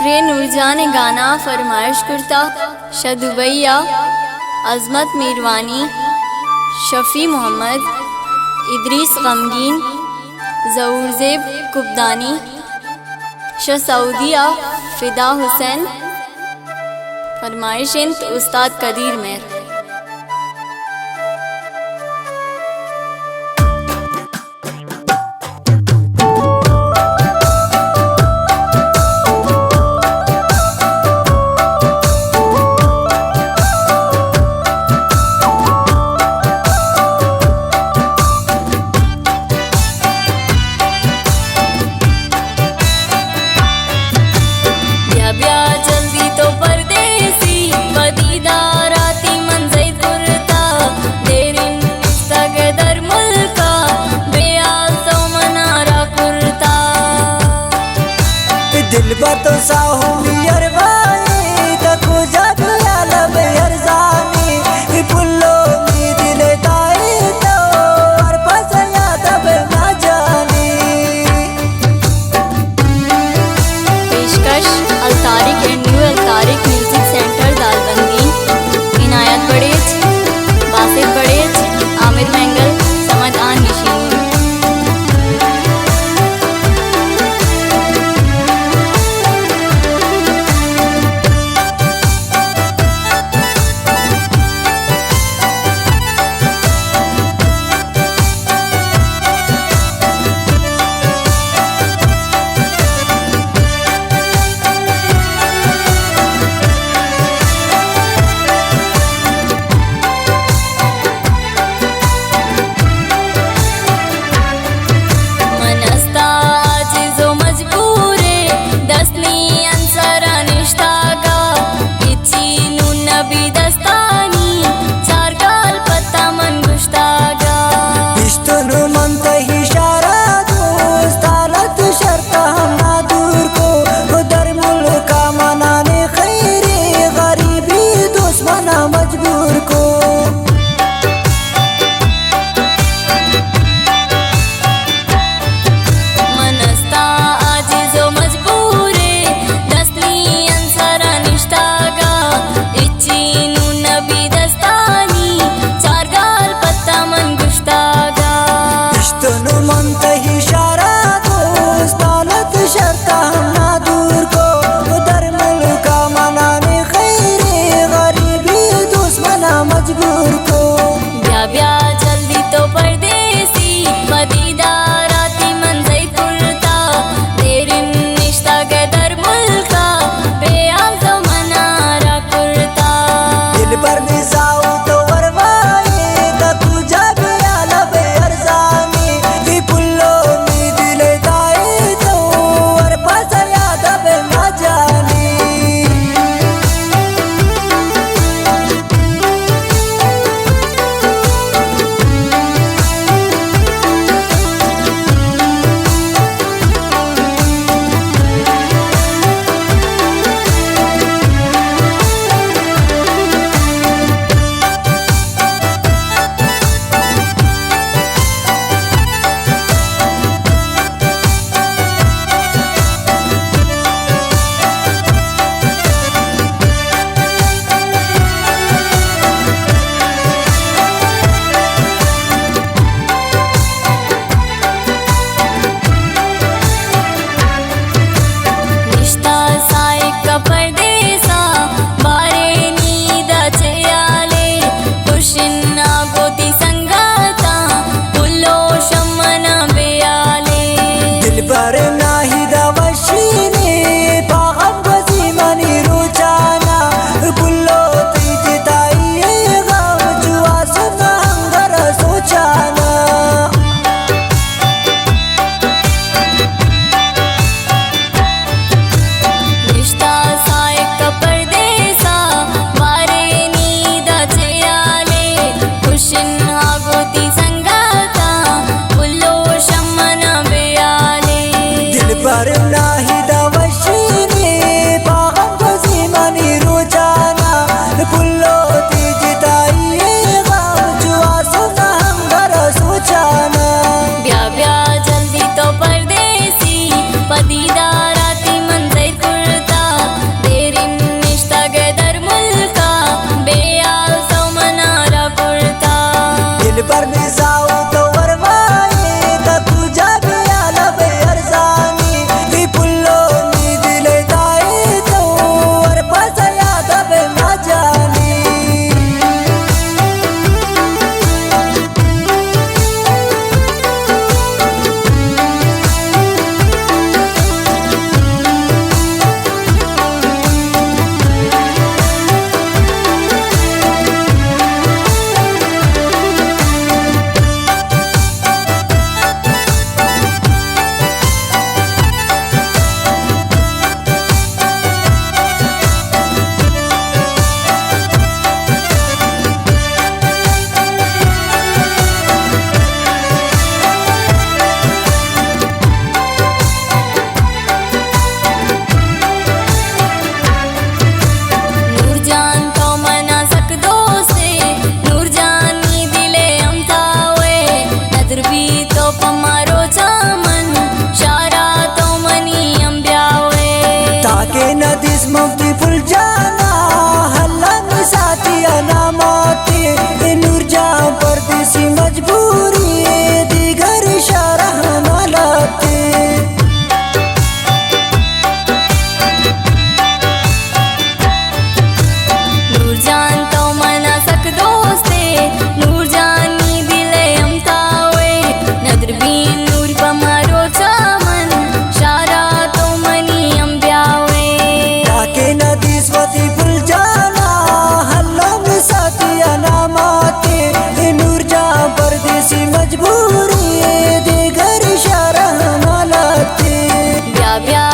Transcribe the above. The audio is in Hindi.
रे नूरजान गाना फरमाइश करता शदुबैया, अजमत मीरवानी, शफ़ी मोहम्मद, इदरीस गमगीन, ज़हूरज़ेब कुबदानी, सऊदिया फ़िदा हुसैन। फरमाइश इंत उस्ताद कदीर मेर। दिलबर तो साहू मियर बाई तकु जादू आलम हरजानी पुल्लो मी दिल दाई तो हर पसया तब ना जानी। पेशकश Al Tariq and new Al Tariq music centre दालबंदी, इनायत बड़ेज, बासित बड़ेज, आमिर मैंगल, समद आन निशीनी। ममती फुल जाना हल्लन साथिया नामाती नूरजा परदेसी मजबूरी दिगर शरह मलाती नूरजान तो मना सक दोस्ते नूरजानी दिले अमतावे नदर बीन नूर पमारो चामन शारा तो मनी अम ब्यावे के नदी स्वती फुल जाना हल्लन साथिया नामाती नूरजा परदेसी मजबूरी दिगर शरह मलाती ब्या ब्या